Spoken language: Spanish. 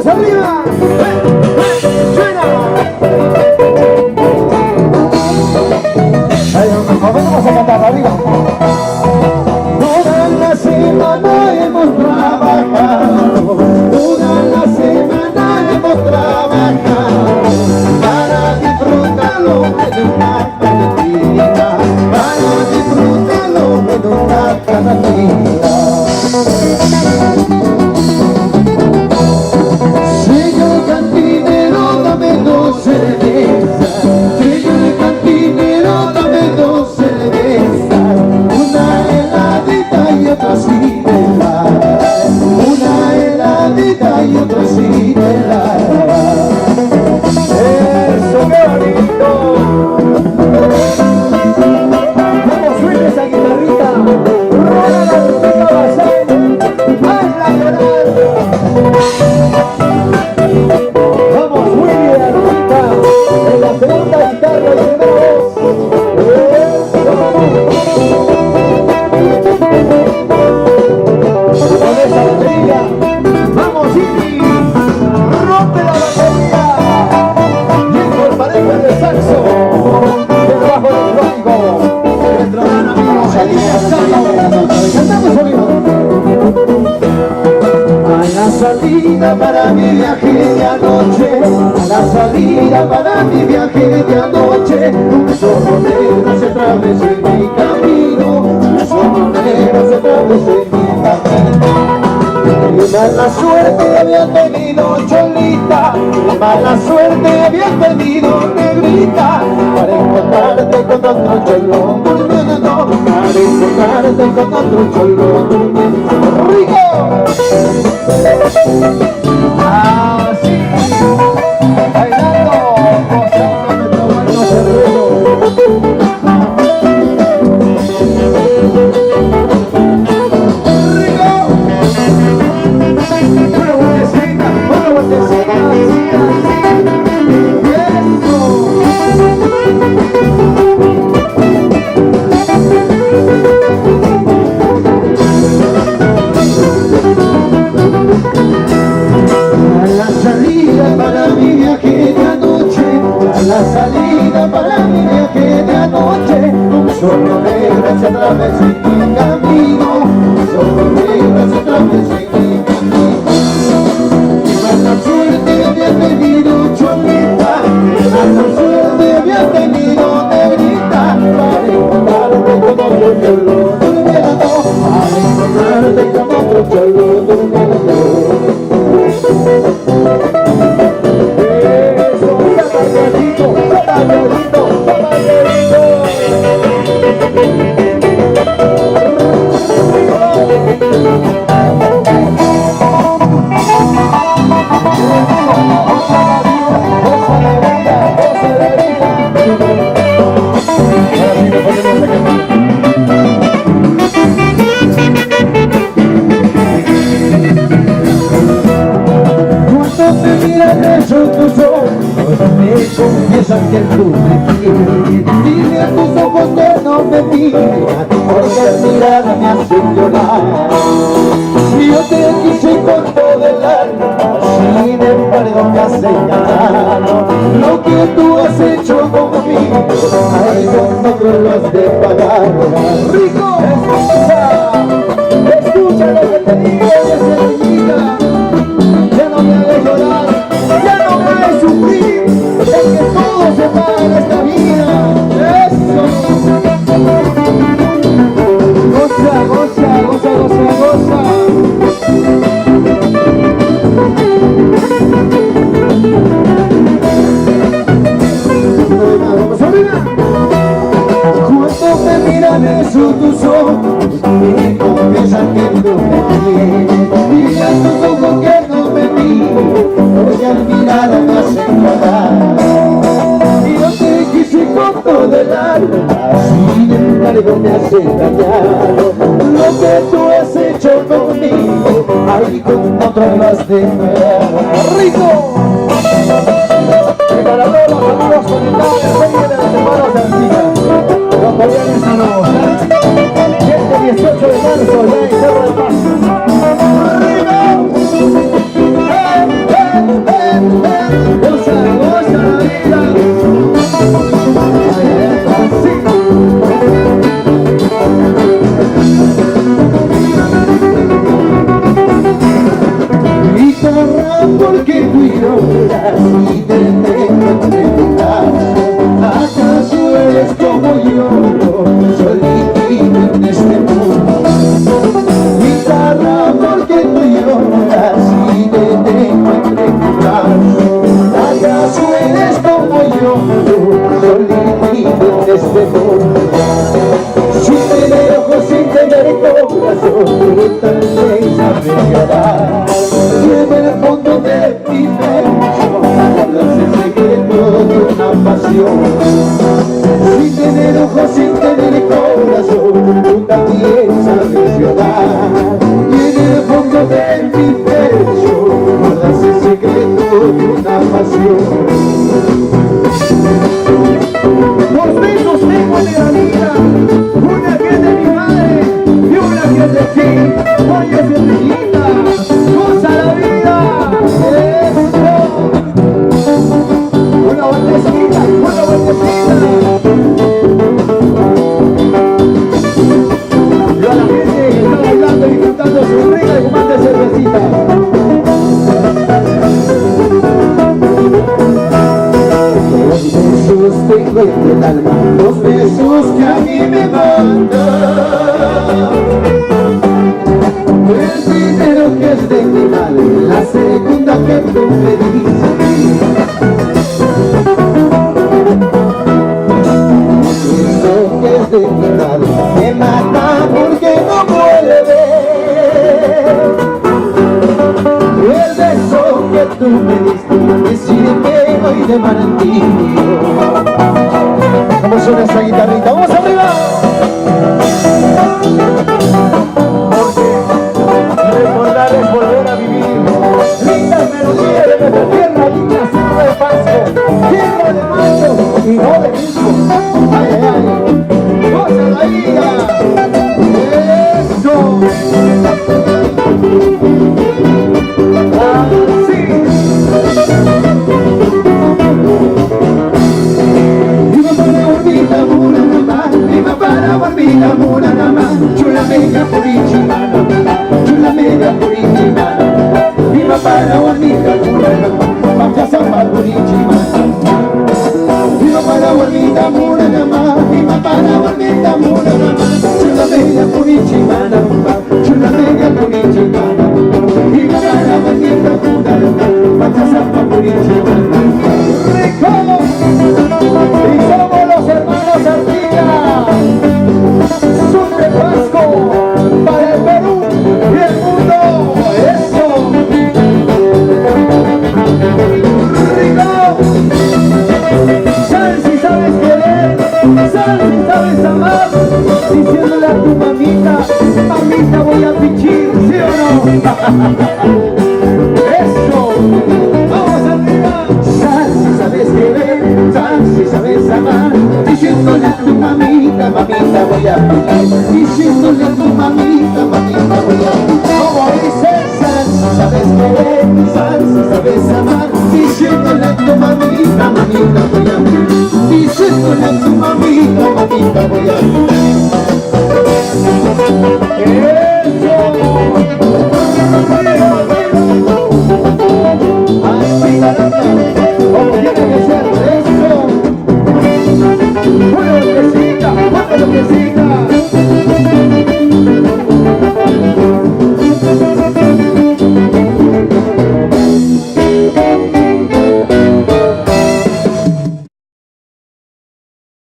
¡Vamos arriba! ¡Suena! Vamos a cantar arriba. Toda la semana hemos trabajado, toda la semana hemos trabajado para disfrutarlo en una cantina, para disfrutarlo en una cantina. Señor cantinero, dame dos cervezas. Señor cantinero, dame dos cervezas. Una heladita y otra sin helar. Una heladita y otra sin helar. Eso, qué bonito. ¿Cómo suena esa guitarrita? Rola la música basal. ¡Hazla llorar! Vamos, Willy de Arquita, en la segunda guitarra y primera voz. Con esa batería, vamos, Willy, rompe la batería. Y el parejo en el saxo, el bajo electrónico, nuestro gran amigo Elías Santos. Cantamos, amigo. A la salida para mi viaje de anoche, a la salida para mi viaje de anoche, un zorro negro se atravesó en mi camino, un zorro negro se atravesó en mi camino. Y mala suerte había tenido Cholita, y mala suerte había tenido Negrita, para encontrarte con otro cholo durmiendo, para encontrarte con otro cholo durmiendo. ¡Rico! Así, bailando, gozando nuestro bueno cerrero. Para mi viaje de anoche, a la salida para mi viaje de anoche, un zorro negro se atravesó en mi camino, un zorro negro se atravesó en mi camino. Y mala suerte había tenido Cholita, y mala suerte había tenido Negrita, para encontrarte con otro cholo durmiendo, para encontrarte con otro cholo durmiendo. Confiesan que tú me quieres, dile a tus ojos que no me miran, porque al mirar me hace llorar. Si yo te quise con todo el alma, sin embargo me has engañado. Lo que tú has hecho conmigo, ay, con otro lo has de pagar. ¡Rico! Escucha lo que te digo, niñita. Ya no me hagas llorar, ya no me hagas sufrir, porque todo se paga en esta vida. ¡Eso! Goza, goza, goza, goza, goza. ¡Vamos arriba! Cuando me miran eso tus ojos, me confiesan que tú me quieres. Dile a tus ojos que no me miren, porque al mirar me hacen llorar. Y yo te quise con todo el alma, sin embargo me has engañado. Lo que tú has hecho conmigo, ahí con otro lo has de ver. ¡Rico! Y para todos los amigos conectados en serie de las hermanas de Artigas, los coreanos a nuevos, este 18 de marzo ya en Cerro de Paz. ¡Arriba! ¡Eh, eh! guitarra porque tú lloras y te tengo entre tu casa. ¿Acaso eres como yo, solito en este mundo? Guitarra porque tú lloras y te tengo entre tu casa. ¿Acaso eres como yo, solito en este mundo? Sin tener ojos, sin tener corazón, tú también sabes llorar. Y en el fondo de mi pecho guardas el secreto de una pasión. Sin tener ojos, sin tener corazón, tú también sabes llorar. Y en el fondo de mi pecho guardas el secreto de una pasión. Dos besos tengo en la vida, una que es de mi madre y una que es de ti. Oye, Enriquita, goza la vida. Eso. Una vueltecita, una vueltecita. Y a la gente que está bailando y disfrutando su rica y fumante cervecita. Los besos tengo en el alma, los besos que a mí me mandan. El primero que es de mi madre, la segunda que tú me diste. El beso que es de mi madre me mata porque no vuelve. El beso que tú me diste me sirve hoy de martirio. ¿Cómo suena esa guitarrita? ¡Vamos arriba! Porque recordar es volver a vivir. Lindas melodías de nuestra tierra, linda selva de pasto, tierra de macho y no de disco. Ay, ay, ay, goza la vida. Eso. Así. Viva para Barbita Muranama, chula mega purichimana, chula mega purichimana. Viva para Barbita Muranama, vaya samba purichimana.